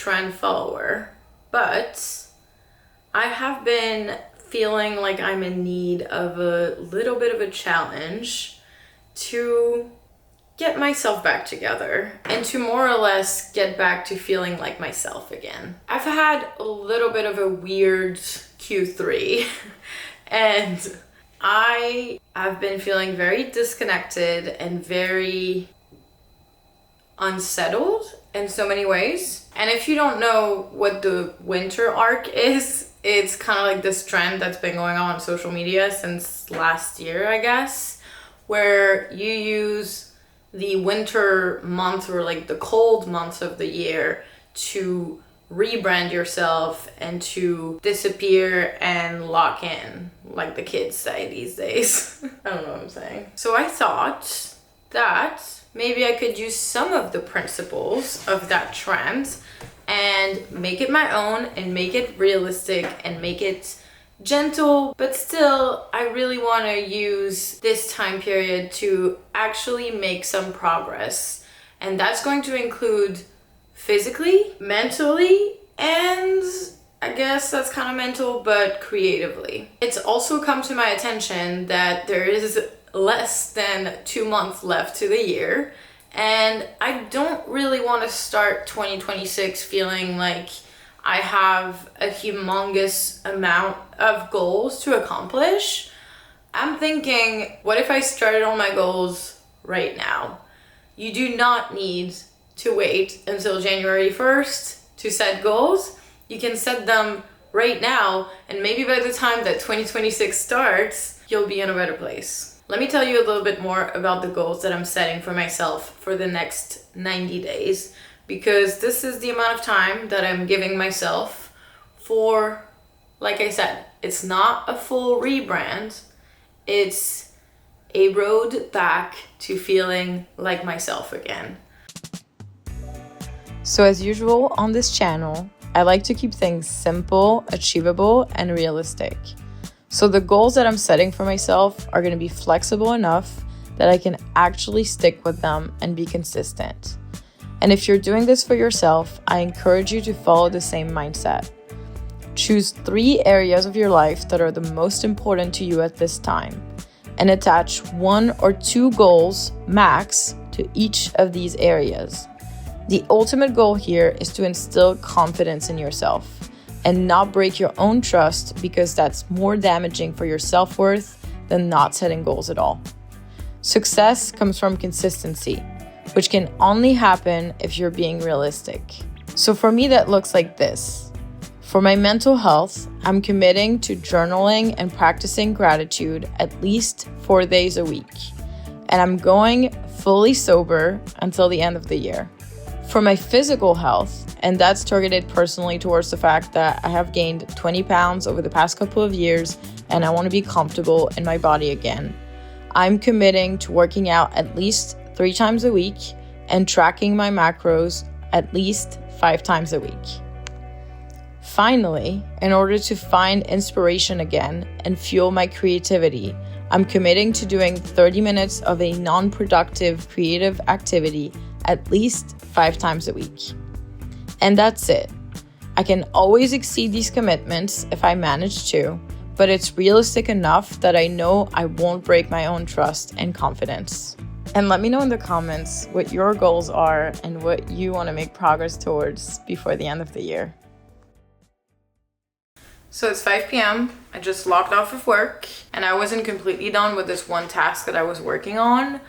trend follower, but I have been feeling like I'm in need of a little bit of a challenge to get myself back together and to more or less get back to feeling like myself again. I've had a little bit of a weird Q3 and I have been feeling very disconnected and very unsettled in so many ways. And if you don't know what the winter arc is, it's kind of like this trend that's been going on social media since last year, I guess, where you use the winter month or like the cold months of the year to rebrand yourself and to disappear and lock in, like the kids say these days. I don't know what I'm saying. So I thought that maybe I could use some of the principles of that trend and make it my own and make it realistic and make it gentle, but still I really want to use this time period to actually make some progress. And that's going to include physically, mentally, and I guess that's kind of mental, but creatively. It's also come to my attention that there is less than 2 months left to the year, and I don't really want to start 2026 feeling like I have a humongous amount of goals to accomplish. I'm thinking, what if I started on my goals right now? You do not need to wait until January 1st to set goals. You can set them right now, and maybe by the time that 2026 starts, you'll be in a better place. Let me tell you a little bit more about the goals that I'm setting for myself for the next 90 days, because this is the amount of time that I'm giving myself for, like I said, it's not a full rebrand, it's a road back to feeling like myself again. So as usual on this channel, I like to keep things simple, achievable, and realistic. So the goals that I'm setting for myself are going to be flexible enough that I can actually stick with them and be consistent. And if you're doing this for yourself, I encourage you to follow the same mindset. Choose 3 areas of your life that are the most important to you at this time, and attach 1 or 2 goals max to each of these areas. The ultimate goal here is to instill confidence in yourself and not break your own trust, because that's more damaging for your self-worth than not setting goals at all. Success comes from consistency, which can only happen if you're being realistic. So for me, that looks like this. For my mental health, I'm committing to journaling and practicing gratitude at least 4 days a week. And I'm going fully sober until the end of the year. For my physical health, and that's targeted personally towards the fact that I have gained 20 pounds over the past couple of years and I want to be comfortable in my body again, I'm committing to working out at least 3 times a week and tracking my macros at least 5 times a week. Finally, in order to find inspiration again and fuel my creativity, I'm committing to doing 30 minutes of a non-productive creative activity at least 5 times a week. And that's it. I can always exceed these commitments if I manage to, but it's realistic enough that I know I won't break my own trust and confidence. And let me know in the comments what your goals are and what you want to make progress towards before the end of the year. So it's 5 p.m. I just logged off of work and I wasn't completely done with this one task that I was working on,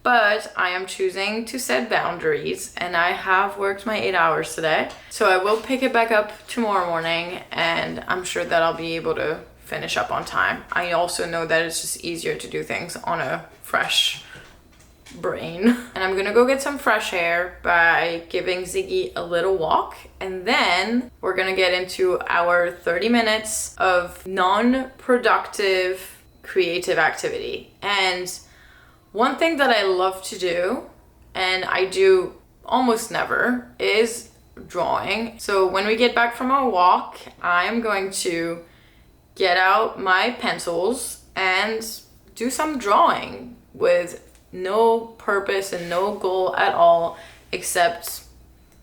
but I am choosing to set boundaries and I have worked my 8 hours today. So I will pick it back up tomorrow morning and I'm sure that I'll be able to finish up on time. I also know that it's just easier to do things on a fresh brain. And I'm gonna go get some fresh air by giving Ziggy a little walk, and then we're gonna get into our 30 minutes of non-productive creative activity. And one thing that I love to do, and I do almost never, is drawing. So when we get back from our walk, I'm going to get out my pencils and do some drawing with no purpose and no goal at all, except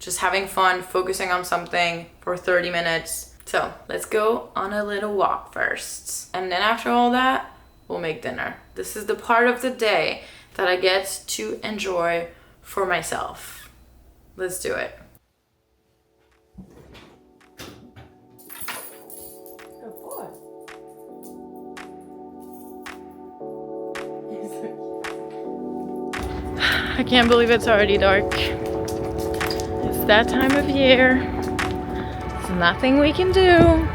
just having fun, focusing on something for 30 minutes. So let's go on a little walk first. And then after all that, we'll make dinner. This is the part of the day that I get to enjoy for myself. Let's do it. I can't believe it's already dark. It's that time of year. There's nothing we can do.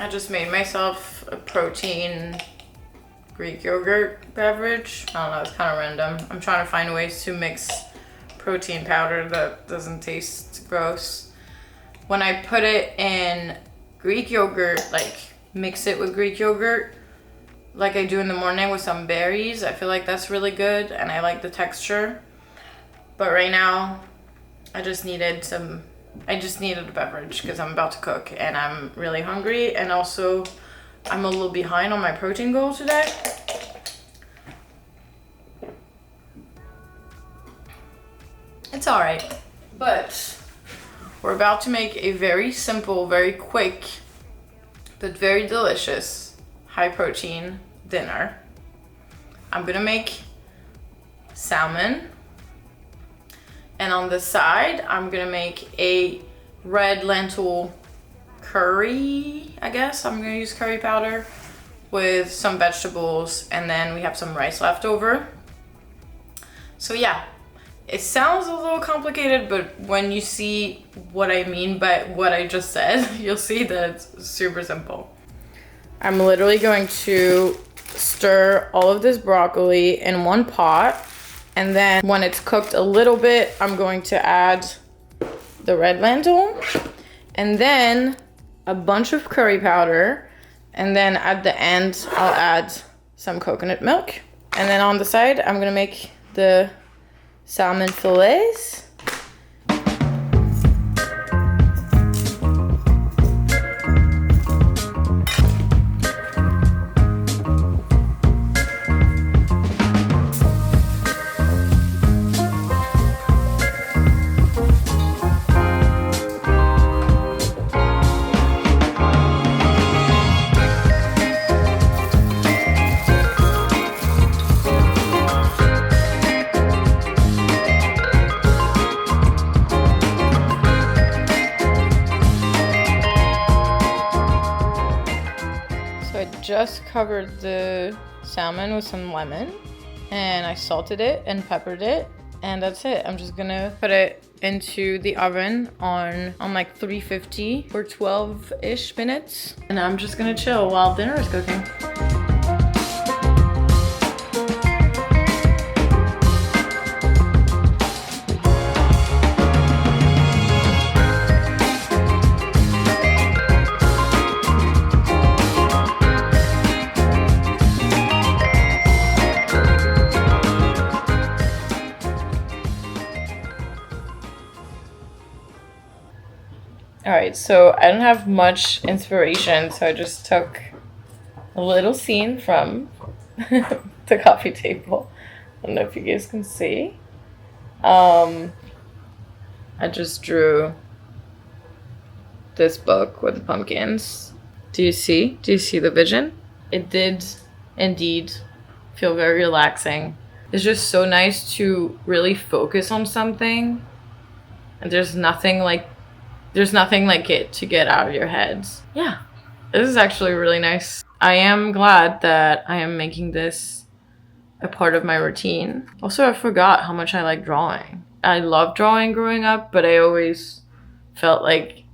I just made myself a protein Greek yogurt beverage. I don't know, it's kind of random. I'm trying to find ways to mix protein powder that doesn't taste gross. When I put it in Greek yogurt, like mix it with Greek yogurt, like I do in the morning with some berries, I feel like that's really good and I like the texture. But right now, I just needed a beverage because I'm about to cook and I'm really hungry, and also I'm a little behind on my protein goal today. It's all right, but we're about to make a very simple, very quick, but very delicious, high protein dinner. I'm gonna make salmon. And on the side, I'm gonna make a red lentil curry, I guess. I'm gonna use curry powder with some vegetables, and then we have some rice left over. So yeah, it sounds a little complicated, but when you see what I mean by what I just said, you'll see that it's super simple. I'm literally going to stir all of this broccoli in one pot. And then when it's cooked a little bit, I'm going to add the red lentil and then a bunch of curry powder. And then at the end, I'll add some coconut milk. And then on the side, I'm gonna make the salmon fillets. Just covered the salmon with some lemon and I salted it and peppered it, and that's it. I'm just gonna put it into the oven on like 350 for 12-ish minutes, and I'm just gonna chill while dinner is cooking. All right, so I don't have much inspiration, so I just took a little scene from the coffee table. I don't know if you guys can see. I just drew this book with the pumpkins. Do you see? Do you see the vision? It did indeed feel very relaxing. It's just so nice to really focus on something, and there's nothing like it to get out of your heads. Yeah, this is actually really nice. I am glad that I am making this a part of my routine. Also, I forgot how much I like drawing. I loved drawing growing up, but I always felt like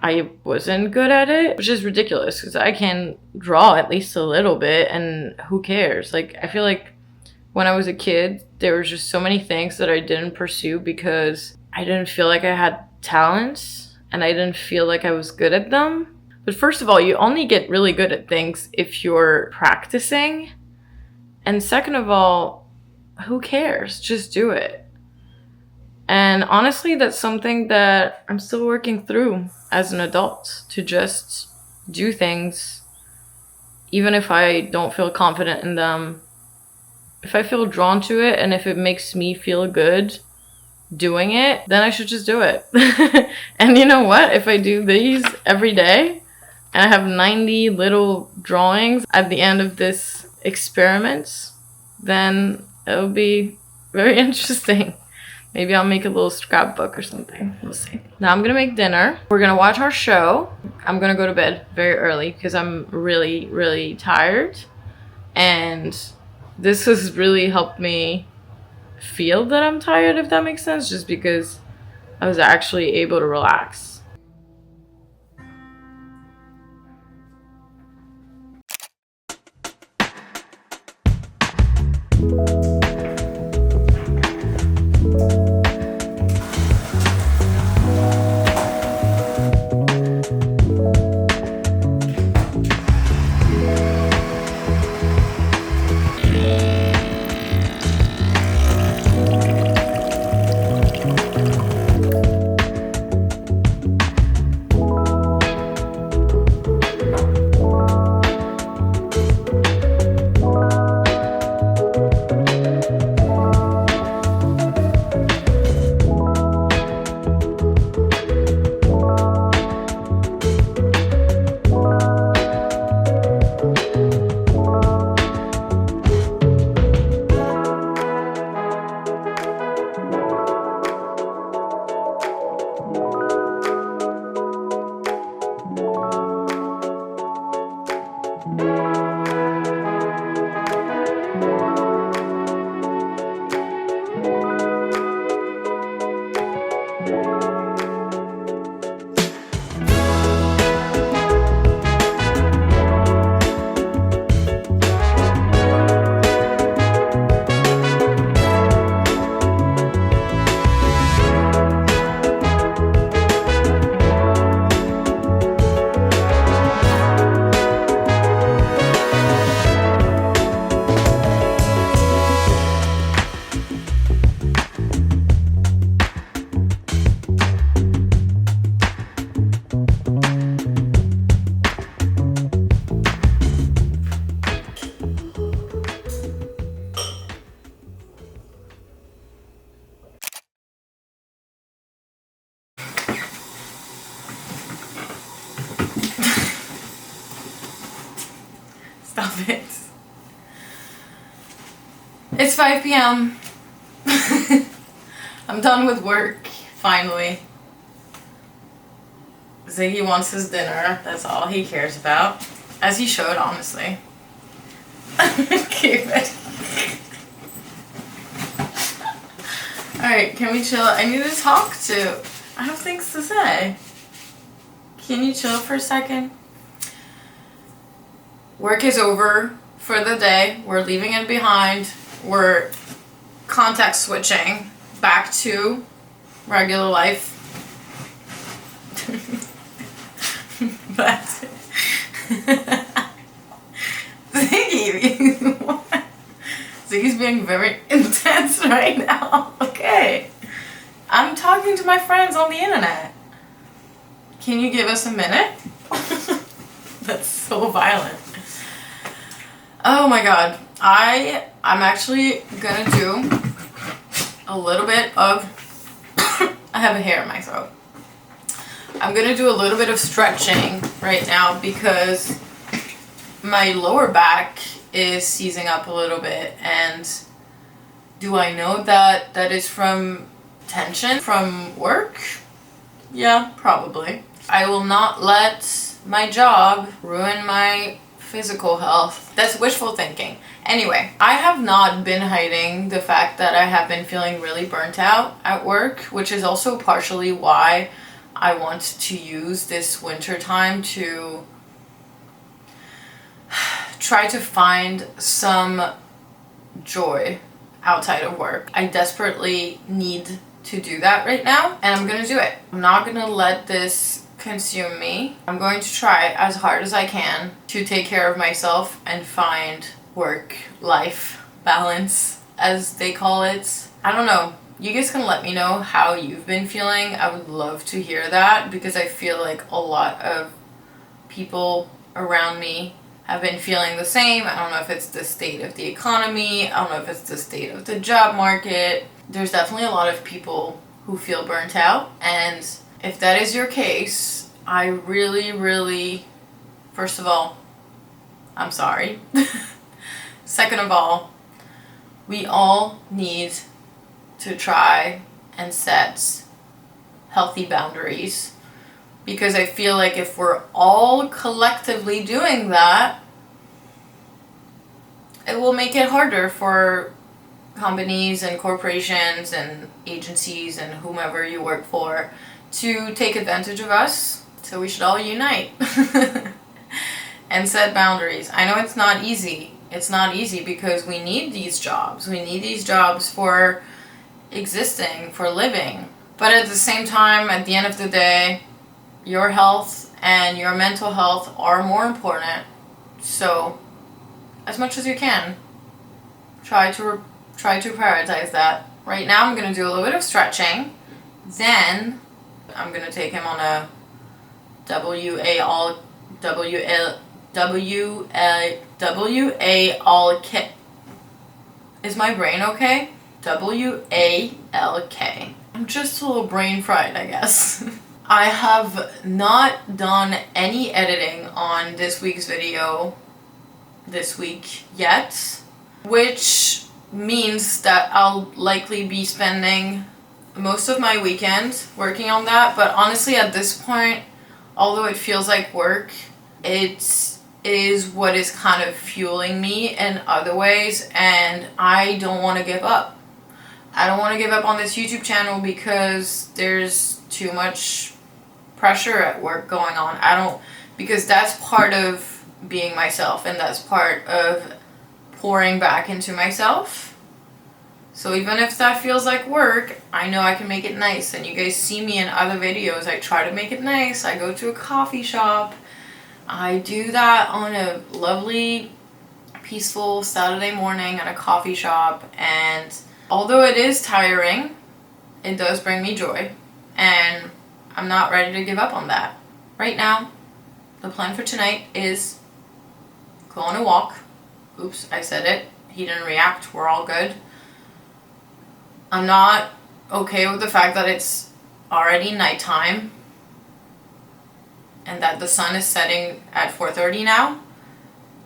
I wasn't good at it, which is ridiculous because I can draw at least a little bit, and who cares? Like, I feel like when I was a kid, there were just so many things that I didn't pursue because I didn't feel like I had talents and I didn't feel like I was good at them. But first of all, you only get really good at things if you're practicing. And second of all, who cares? Just do it. And honestly, that's something that I'm still working through as an adult, to just do things even if I don't feel confident in them. If I feel drawn to it and if it makes me feel good doing it, then I should just do it. And you know what? If I do these every day and I have 90 little drawings at the end of this experiment, then it'll be very interesting. Maybe I'll make a little scrapbook or something. We'll see. Now I'm gonna make dinner. We're gonna watch our show. I'm gonna go to bed very early because I'm really, really tired. And this has really helped me feel that I'm tired, if that makes sense, just because I was actually able to relax. Stop it. It's 5 p.m. I'm done with work, finally. Ziggy wants his dinner. That's all he cares about. As he should, honestly. Keep it. Alright, can we chill? I need to talk to. I have things to say. Can you chill for a second? Work is over for the day. We're leaving it behind. We're contact switching back to regular life. But Ziggy, what? Ziggy's being very intense right now. Okay. I'm talking to my friends on the internet. Can you give us a minute? That's so violent. Oh my god. I'm actually gonna do a little bit of I have a hair in my throat. I'm gonna do a little bit of stretching right now because my lower back is seizing up a little bit, and do I know that that is from tension from work? Yeah, probably. I will not let my job ruin my physical health. That's wishful thinking. Anyway, I have not been hiding the fact that I have been feeling really burnt out at work, which is also partially why I want to use this winter time to try to find some joy outside of work. I desperately need to do that right now, and I'm gonna do it. I'm not gonna let this consume me. I'm going to try as hard as I can to take care of myself and find work-life balance, as they call it. I don't know. You guys can let me know how you've been feeling. I would love to hear that, because I feel like a lot of people around me have been feeling the same. I don't know if it's the state of the economy. I don't know if it's the state of the job market. There's definitely a lot of people who feel burnt out. And if that is your case, I really, first of all, I'm sorry. Second of all, we all need to try and set healthy boundaries, because I feel like if we're all collectively doing that, it will make it harder for companies and corporations and agencies and whomever you work for to take advantage of us. So we should all unite and set boundaries. I know it's not easy. It's not easy because we need these jobs. We need these jobs for existing, for living. But at the same time, at the end of the day, your health and your mental health are more important. So as much as you can, try to prioritize that. Right now I'm gonna do a little bit of stretching. Then I'm gonna take him on a WA kit. Is my brain okay? WALK. I'm just a little brain fried, I guess. I have not done any editing on this week's video this week yet, which means that I'll likely be spending most of my weekend working on that. But honestly, at this point, although it feels like work, it is what is kind of fueling me in other ways, and I don't want to give up. I don't want to give up on this YouTube channel because there's too much pressure at work going on. Because that's part of being myself, and that's part of pouring back into myself. So even if that feels like work, I know I can make it nice. And you guys see me in other videos, I try to make it nice. I go to a coffee shop. I do that on a lovely, peaceful Saturday morning at a coffee shop. And although it is tiring, it does bring me joy. And I'm not ready to give up on that. Right now, the plan for tonight is go on a walk. Oops, I said it. He didn't react. We're all good. I'm not okay with the fact that it's already nighttime and that the sun is setting at 4:30 now.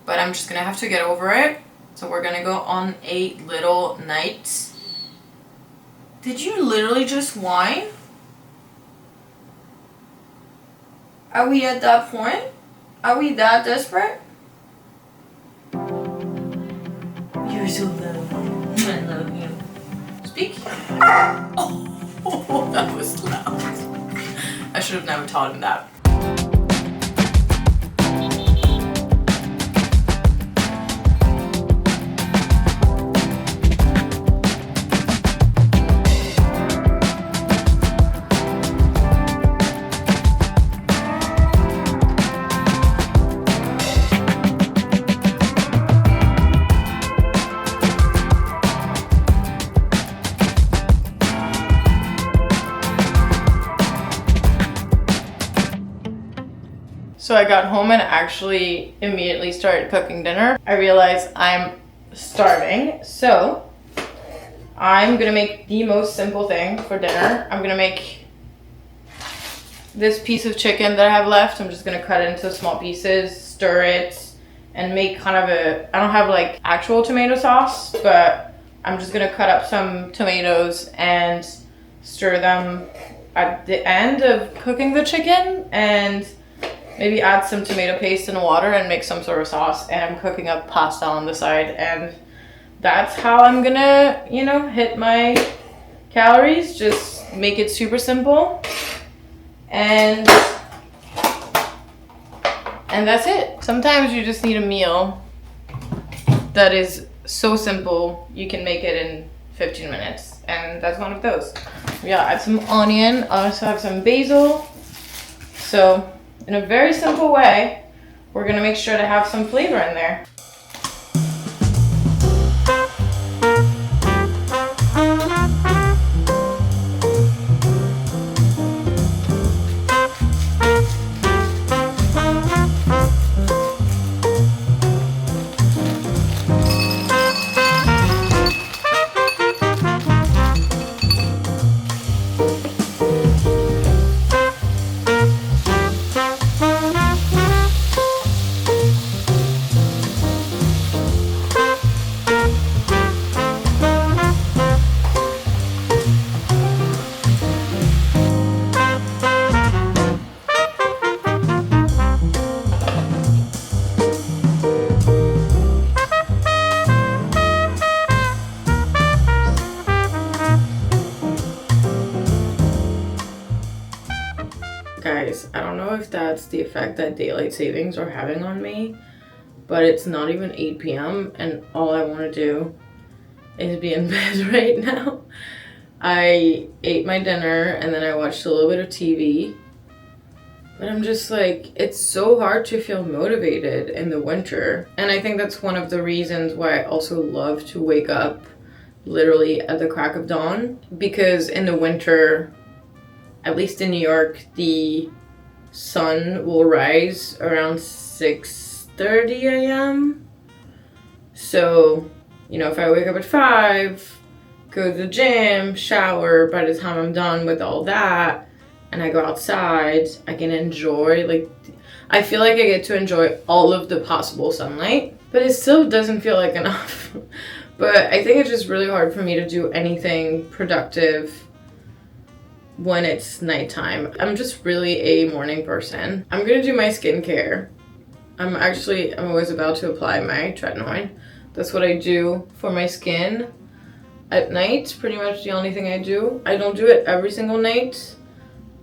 But I'm just gonna have to get over it. So we're gonna go on a little night. Did you literally just whine? Are we at that point? Are we that desperate? You're so lovely. I love you. Speak. Oh, that was loud. I should have never taught him that. So I got home and actually immediately started cooking dinner. I realized I'm starving, so I'm gonna make the most simple thing for dinner. I'm gonna make this piece of chicken that I have left. I'm just gonna cut it into small pieces, stir it, and make kind of a, I don't have like actual tomato sauce, but I'm just gonna cut up some tomatoes and stir them at the end of cooking the chicken, and maybe add some tomato paste and water and make some sort of sauce. And I'm cooking up pasta on the side, and that's how I'm gonna, hit my calories. Just make it super simple. And that's it. Sometimes you just need a meal that is so simple you can make it in 15 minutes. And that's one of those. Yeah, I have some onion. I also have some basil. So in a very simple way, we're gonna make sure to have some flavor in there. Guys, I don't know if that's the effect that daylight savings are having on me, but it's not even 8 p.m. and all I want to do is be in bed right now. I ate my dinner and then I watched a little bit of TV, but I'm just like, it's so hard to feel motivated in the winter. And I think that's one of the reasons why I also love to wake up literally at the crack of dawn, because in the winter, at least in New York, the sun will rise around 6:30 a.m. So, you know, if I wake up at 5, go to the gym, shower, by the time I'm done with all that, and I go outside, I can enjoy, like, I feel like I get to enjoy all of the possible sunlight, but it still doesn't feel like enough. But I think it's just really hard for me to do anything productive when it's nighttime. I'm just really a morning person. I'm gonna do my skincare. I'm always about to apply my tretinoin. That's what I do for my skin at night. Pretty much the only thing I do. I don't do it every single night,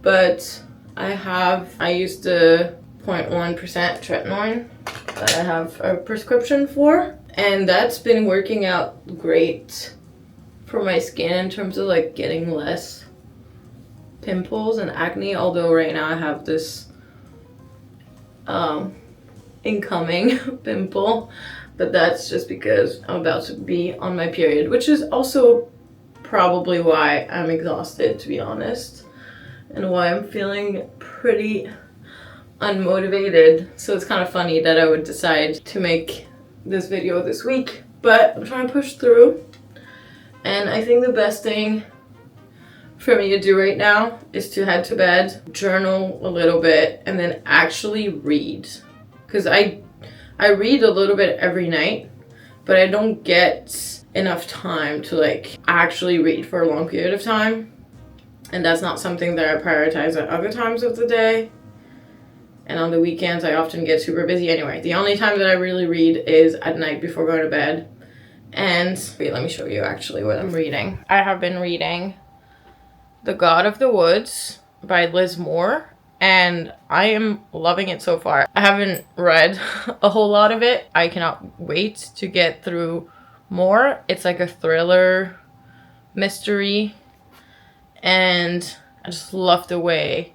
but I use the 0.1% tretinoin that I have a prescription for, and that's been working out great for my skin in terms of like getting less pimples and acne, although right now I have this incoming pimple, but that's just because I'm about to be on my period, which is also probably why I'm exhausted, to be honest, and why I'm feeling pretty unmotivated. So it's kind of funny that I would decide to make this video this week, but I'm trying to push through. And I think the best thing for me to do right now is to head to bed, journal a little bit, and then actually read. Because I read a little bit every night, but I don't get enough time to like actually read for a long period of time. And that's not something that I prioritize at other times of the day. And on the weekends, I often get super busy anyway. The only time that I really read is at night before going to bed. And wait, let me show you actually what I'm reading. I have been reading The God of the Woods by Liz Moore, and I am loving it so far. I haven't read a whole lot of it. I cannot wait to get through more. It's like a thriller mystery, and I just love the way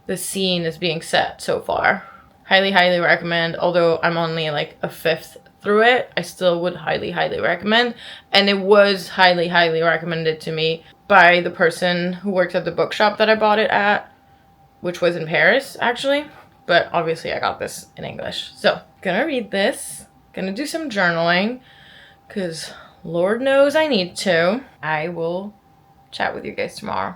the scene is being set so far. Highly, highly recommend. Although I'm only like a fifth through it, I still would highly, highly recommend. And it was highly, highly recommended to me by the person who worked at the bookshop that I bought it at, which was in Paris, actually. But obviously I got this in English. So, gonna read this. Gonna do some journaling, because Lord knows I need to. I will chat with you guys tomorrow.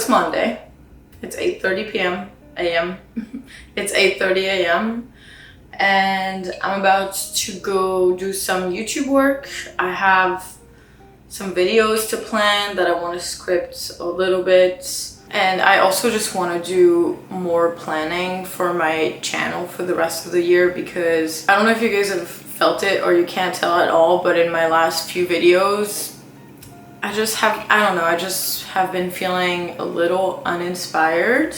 it's Monday. It's 8:30 p.m. a.m. It's 8:30 a.m. and I'm about to go do some YouTube work. I have some videos to plan that I want to script a little bit. And I also just want to do more planning for my channel for the rest of the year, because I don't know if you guys have felt it or you can't tell at all, but in my last few videos, I just have been feeling a little uninspired.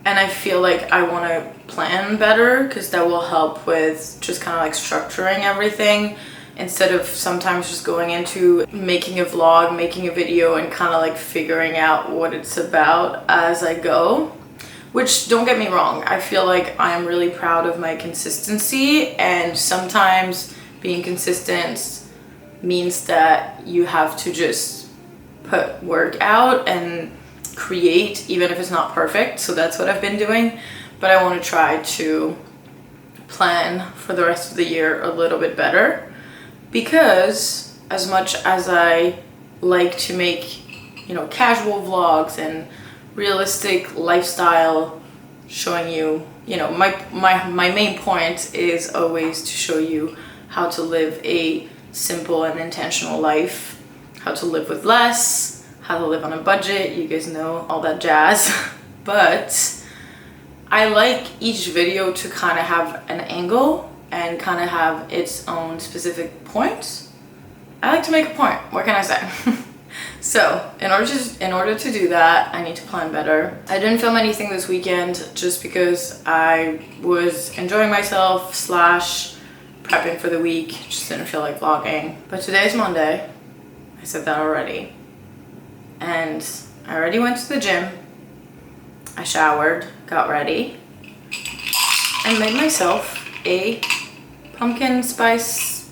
And I feel like I want to plan better, because that will help with just kind of like structuring everything, instead of sometimes just going into making a vlog, making a video, and kind of like figuring out what it's about as I go. Which, don't get me wrong, I feel like I am really proud of my consistency, and sometimes being consistent means that you have to just put work out and create, even if it's not perfect. So that's what I've been doing, but I want to try to plan for the rest of the year a little bit better, because as much as I like to make, you know, casual vlogs and realistic lifestyle showing you, you know, my main point is always to show you how to live a simple and intentional life, how to live with less, how to live on a budget, you guys know, all that jazz. But I like each video to kind of have an angle and kind of have its own specific point. I like to make a point, what can I say? So in order to do that, I need to plan better. I didn't film anything this weekend just because I was enjoying myself / prepping for the week, just didn't feel like vlogging. But today's Monday, I said that already. And I already went to the gym, I showered, got ready, and made myself a pumpkin spice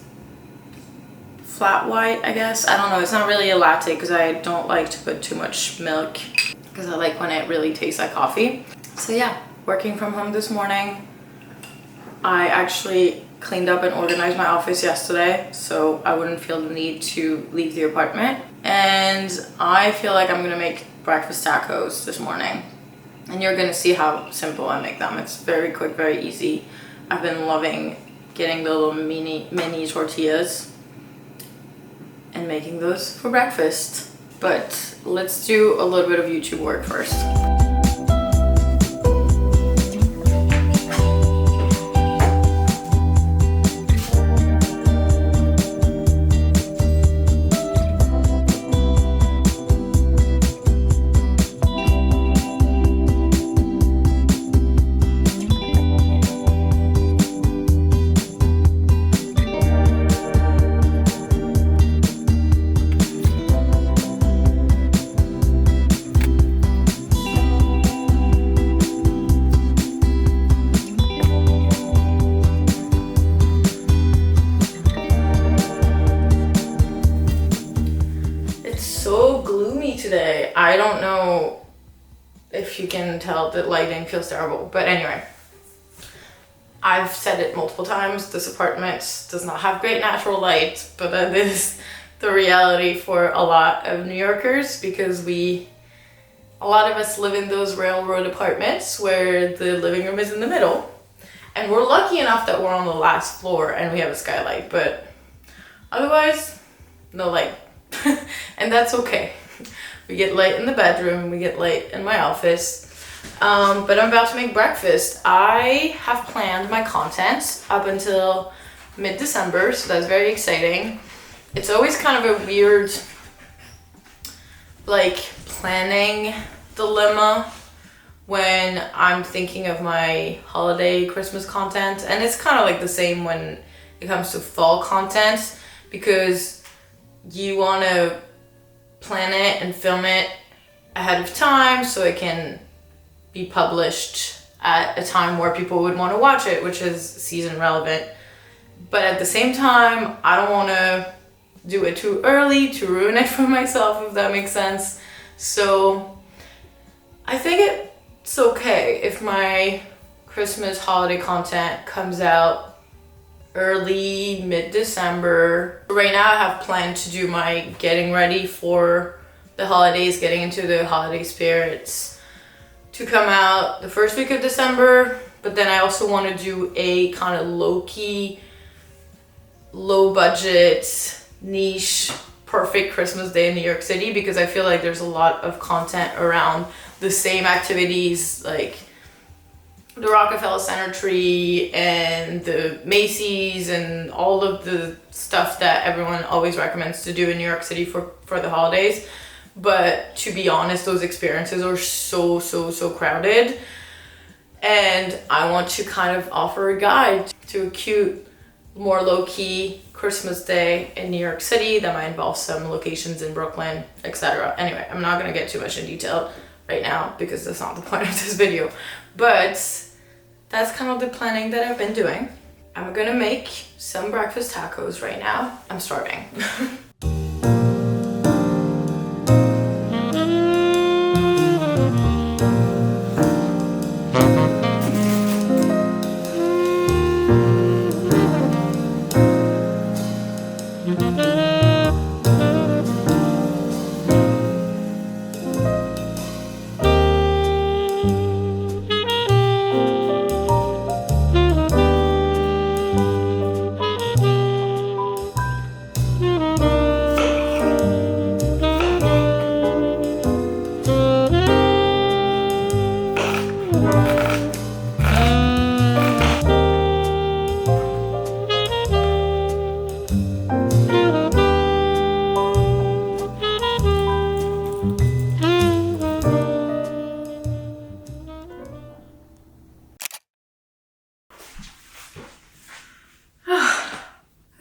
flat white, I guess. I don't know, it's not really a latte because I don't like to put too much milk, because I like when it really tastes like coffee. So yeah, working from home this morning. I actually cleaned up and organized my office yesterday, so I wouldn't feel the need to leave the apartment. And I feel like I'm gonna make breakfast tacos this morning. And you're gonna see how simple I make them. It's very quick, very easy. I've been loving getting the little mini tortillas and making those for breakfast. But let's do a little bit of YouTube work first. Today, I don't know if you can tell, the lighting feels terrible, but anyway, I've said it multiple times, this apartment does not have great natural light, but that is the reality for a lot of New Yorkers, because a lot of us live in those railroad apartments where the living room is in the middle, and we're lucky enough that we're on the last floor and we have a skylight, but otherwise, no light. And that's okay. We get light in the bedroom, we get light in my office. But I'm about to make breakfast. I have planned my content up until mid-December, so that's very exciting. It's always kind of a weird, like, planning dilemma when I'm thinking of my holiday Christmas content. And it's kind of like the same when it comes to fall content, because you want to plan it and film it ahead of time so it can be published at a time where people would want to watch it, which is season relevant. But at the same time, I don't want to do it too early to ruin it for myself, if that makes sense. So I think it's okay if my Christmas holiday content comes out early, mid-December. Right now I have planned to do my getting ready for the holidays, getting into the holiday spirits, to come out the first week of December. But then I also want to do a kind of low-key, low-budget, niche, perfect Christmas day in New York City, because I feel like there's a lot of content around the same activities, like the Rockefeller Center tree and the Macy's and all of the stuff that everyone always recommends to do in New York City for the holidays. But to be honest, those experiences are so crowded. And I want to kind of offer a guide to a cute, more low-key Christmas day in New York City that might involve some locations in Brooklyn, etc. Anyway, I'm not going to get too much in detail right now because that's not the point of this video. But that's kind of the planning that I've been doing. I'm gonna make some breakfast tacos right now. I'm starving.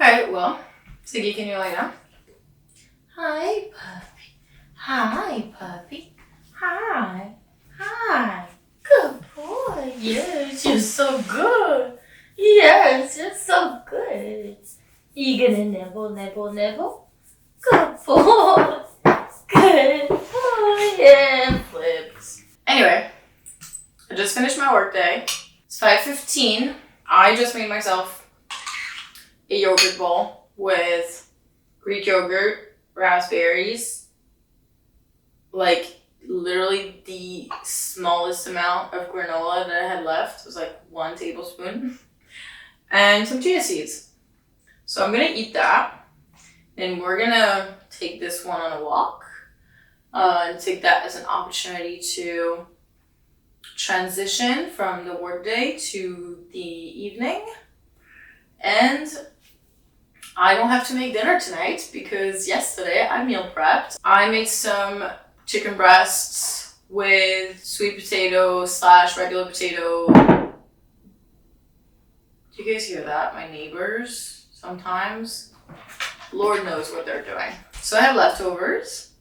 Alright, well, Siggy, can you lie down? Hi, puppy. Hi, puppy. Hi. Hi. Good boy. Yes, you're so good. Yes, you're so good. You gonna nibble? Good boy. Good boy. Yeah, flips. Anyway, I just finished my work day. It's 5:15. I just made myself a yogurt bowl with Greek yogurt, raspberries, like literally the smallest amount of granola that I had left. It was like 1 tablespoon, and some chia seeds. So I'm gonna eat that, and we're gonna take this one on a walk, and take that as an opportunity to transition from the workday to the evening. And I don't have to make dinner tonight because yesterday I meal prepped. I made some chicken breasts with sweet potato / regular potato. Do you guys hear that? My neighbors sometimes. Lord knows what they're doing. So I have leftovers,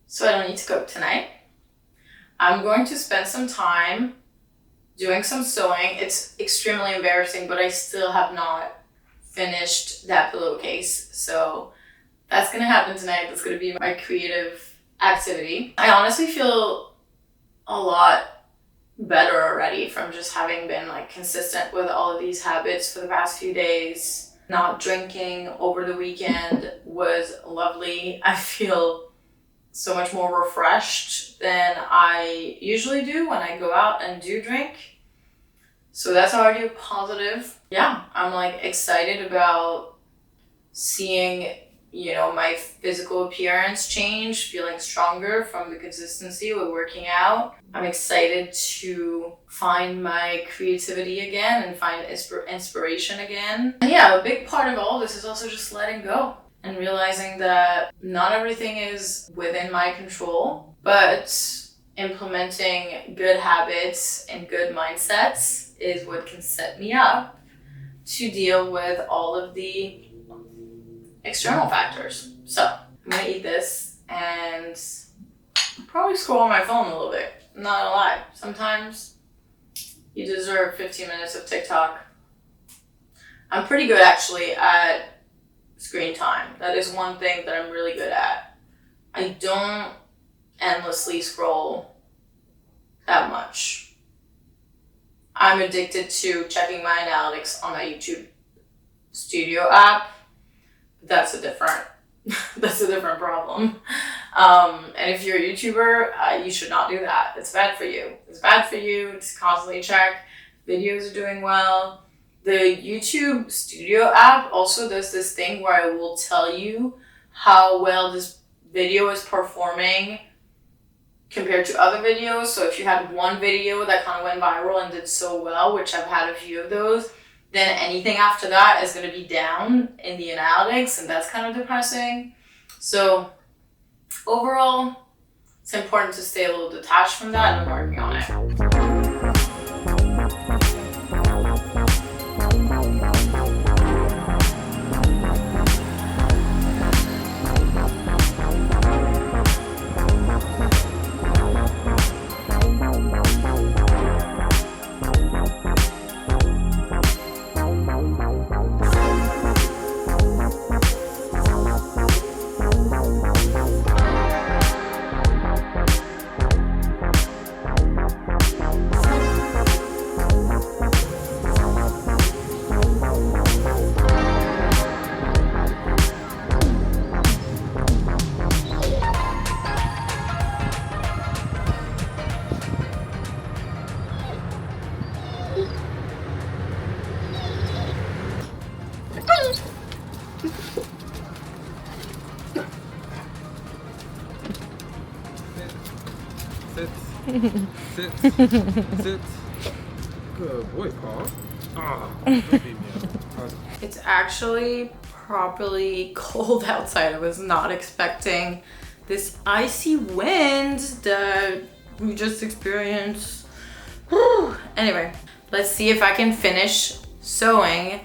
so I don't need to cook tonight. I'm going to spend some time doing some sewing. It's extremely embarrassing, but I still have not finished that pillowcase. So that's gonna happen tonight. That's gonna be my creative activity. I honestly feel a lot better already from just having been like consistent with all of these habits for the past few days. Not drinking over the weekend was lovely. I feel so much more refreshed than I usually do when I go out and do drink. So that's already a positive. Yeah, I'm like excited about seeing, you know, my physical appearance change, feeling stronger from the consistency with working out. I'm excited to find my creativity again and find inspiration again. And yeah, a big part of all this is also just letting go and realizing that not everything is within my control, but implementing good habits and good mindsets is what can set me up to deal with all of the external factors. So I'm gonna eat this and probably scroll on my phone a little bit. I'm not gonna lie. Sometimes you deserve 15 minutes of TikTok. I'm pretty good actually at screen time. That is one thing that I'm really good at. I don't endlessly scroll that much. I'm addicted to checking my analytics on my YouTube Studio app. That's a different problem. And if you're a YouTuber, you should not do that. It's bad for you. It's bad for you to constantly check videos are doing well. The YouTube Studio app also does this thing where it will tell you how well this video is performing compared to other videos. So if you had one video that kind of went viral and did so well, which I've had a few of those, then anything after that is going to be down in the analytics, and that's kind of depressing. So overall, it's important to stay a little detached from that, and I'm working on it. Sit. Sit. Good boy, Paul. Don't beat me up. It's actually properly cold outside. I was not expecting this icy wind that we just experienced. Anyway, let's see if I can finish sewing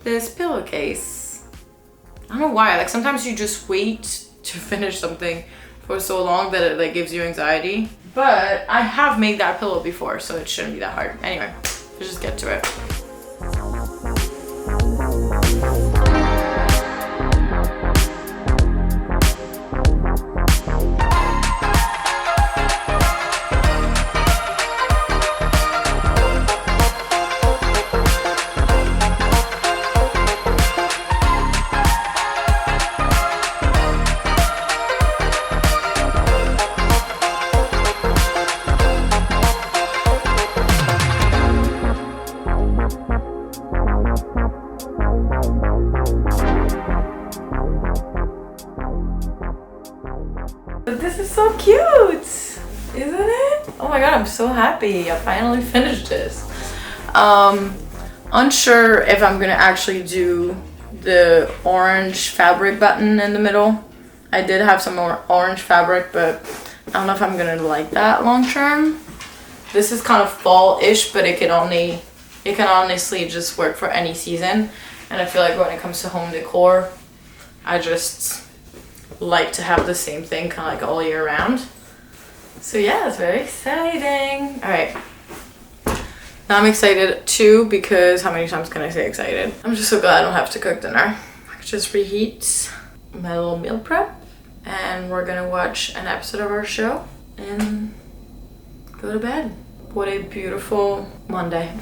this pillowcase. I don't know why, like sometimes you just wait to finish something for so long that it like gives you anxiety. But I have made that pillow before, so it shouldn't be that hard. Anyway, let's just get to it. But this is so cute, isn't it? Oh my god, I'm so happy. I finally finished this. Unsure if I'm gonna actually do the orange fabric button in the middle. I did have some more orange fabric, but I don't know if I'm gonna like that long term. This is kind of fall-ish, but it can honestly just work for any season. And I feel like when it comes to home decor, I just like to have the same thing kind of like all year round. So yeah, it's very exciting. All right, now I'm excited too, because how many times can I say excited? I'm just so glad I don't have to cook dinner. I can just reheat my little meal prep, and we're gonna watch an episode of our show and go to bed. What a beautiful Monday.